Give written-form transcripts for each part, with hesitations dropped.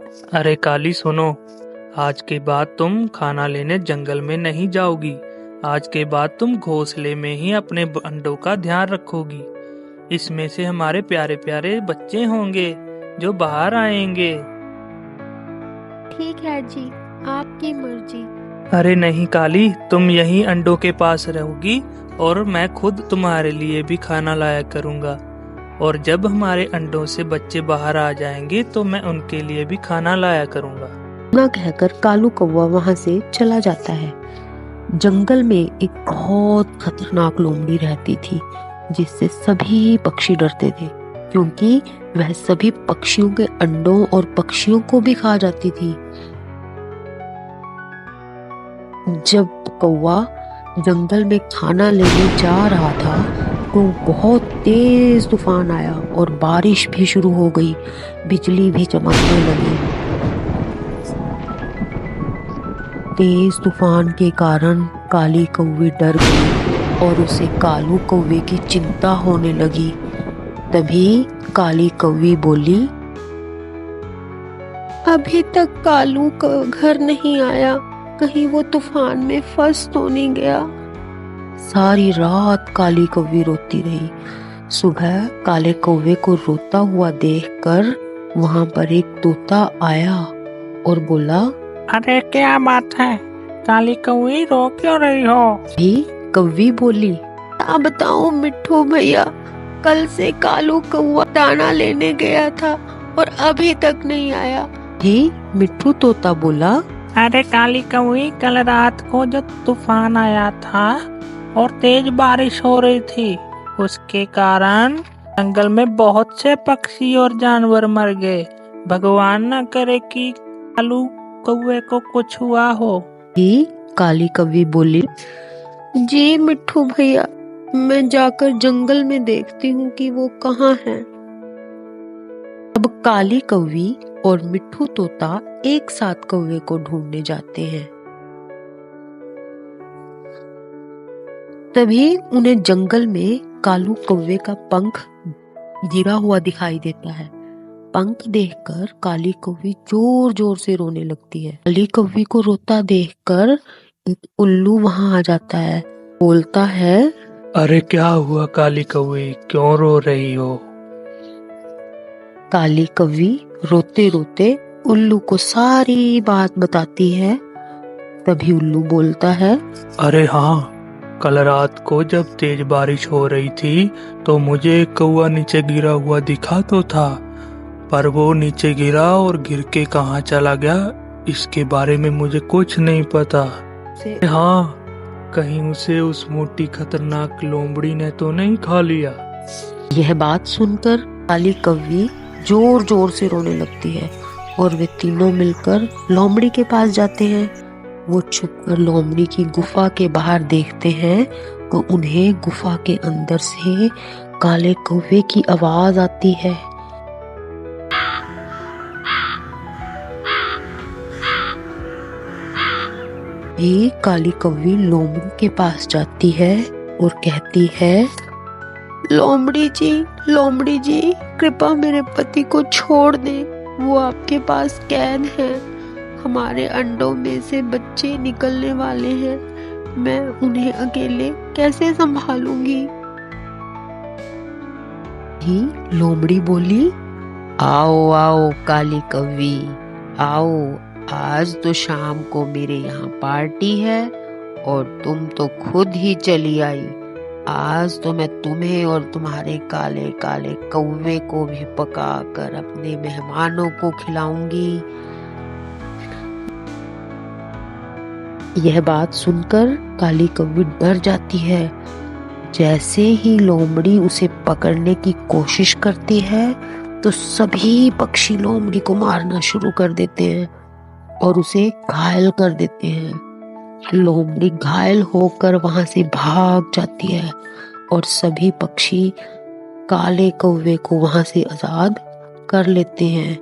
अरे काली सुनो, आज के बाद तुम खाना लेने जंगल में नहीं जाओगी। आज के बाद तुम घोंसले में ही अपने अंडों का ध्यान रखोगी। इसमें से हमारे प्यारे प्यारे बच्चे होंगे जो बाहर आएंगे। ठीक है जी, आपकी मर्जी। अरे नहीं काली, तुम यहीं अंडों के पास रहोगी और मैं खुद तुम्हारे लिए भी खाना लाया करूँगा। और जब हमारे अंडों से बच्चे बाहर आ जाएंगे तो मैं उनके लिए भी खाना लाया करूँगा। इतना कहकर कालू कौवा वहाँ से चला जाता है। जंगल में एक बहुत खतरनाक लोमड़ी रहती थी जिससे सभी पक्षी डरते थे, क्योंकि वह सभी पक्षियों के अंडों और पक्षियों को भी खा जाती थी। जब कौवा जंगल में खाना लेने जा रहा था तो बहुत तेज तूफान आया और बारिश भी शुरू हो गई। बिजली भी चमकने लगी। तेज तूफान के कारण काली कौवी डर गई और उसे कालू कौवे की चिंता होने लगी। तभी काली कौवी बोली, अभी तक कालू का घर नहीं आया, कहीं वो तूफान में फंस तो नहीं गया। सारी रात काली कौवी रोती रही। सुबह काले कौवे को रोता हुआ देखकर वहां पर एक तोता आया और बोला, अरे क्या बात है, काली कौवी रो क्यों रही हो? भी कौवी बोली, क्या बताऊं मिट्ठू भैया, कल से कालू कौवा दाना लेने गया था और अभी तक नहीं आया। भी मिट्ठू तोता बोला, अरे काली कौवी, कल रात को जो तूफान आया था और तेज बारिश हो रही थी, उसके कारण जंगल में बहुत से पक्षी और जानवर मर गए। भगवान न करे कि कालू कौवे को कुछ हुआ हो। ही काली कौवी बोली, जी मिट्ठू भैया, मैं जाकर जंगल में देखती हूँ कि वो कहाँ है। अब काली कौवी और मिट्ठू तोता एक साथ कौवे को ढूंढने जाते हैं। तभी उन्हें जंगल में कालू कौवे का पंख गिरा हुआ दिखाई देता है। पंख देखकर काली कौवी जोर जोर से रोने लगती है। काली कौवी को रोता देखकर एक उल्लू वहां आ जाता है। बोलता है, अरे क्या हुआ काली कौवी, क्यों रो रही हो? काली कौवी रोते रोते उल्लू को सारी बात बताती है। तभी उल्लू बोलता है, अरे हाँ, कल रात को जब तेज बारिश हो रही थी तो मुझे एक कौवा नीचे गिरा हुआ दिखा तो था, पर वो नीचे गिरा और गिर के कहाँ चला गया इसके बारे में मुझे कुछ नहीं पता। हाँ, कहीं उसे उस मोटी खतरनाक लोमड़ी ने तो नहीं खा लिया। यह बात सुनकर काली कौवी जोर जोर से रोने लगती है और वे तीनों मिलकर लोमड़ी के पास जाते हैं। वो छुपकर लोमड़ी की गुफा के बाहर देखते हैं तो उन्हें गुफा के अंदर से काले कौवे की आवाज आती है। ये काली कौवी लोमड़ी के पास जाती है और कहती है, लोमड़ी जी, कृपया मेरे पति को छोड़ दे, वो आपके पास कैद है। हमारे अंडों में से बच्चे निकलने वाले हैं, मैं उन्हें अकेले कैसे संभालूंगी। ही लोमड़ी बोली, आओ आओ काली कौवी, आओ, आज तो शाम को मेरे यहाँ पार्टी है और तुम तो खुद ही चली आई। आज तो मैं तुम्हें और तुम्हारे काले काले कौवे को भी पकाकर अपने मेहमानों को खिलाऊंगी। यह बात सुनकर काली कौवी डर जाती है। जैसे ही लोमड़ी उसे पकड़ने की कोशिश करती है तो सभी पक्षी लोमड़ी को मारना शुरू कर देते हैं और उसे घायल कर देते हैं। लोमड़ी घायल होकर वहां से भाग जाती है और सभी पक्षी काले कौवे को वहां से आजाद कर लेते हैं।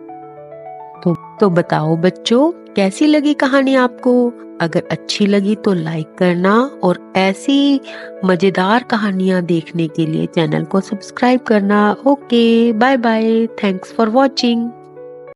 तो बताओ बच्चों, कैसी लगी कहानी आपको? अगर अच्छी लगी तो लाइक करना और ऐसी मजेदार कहानियां देखने के लिए चैनल को सब्सक्राइब करना। Okay, bye bye, thanks for watching.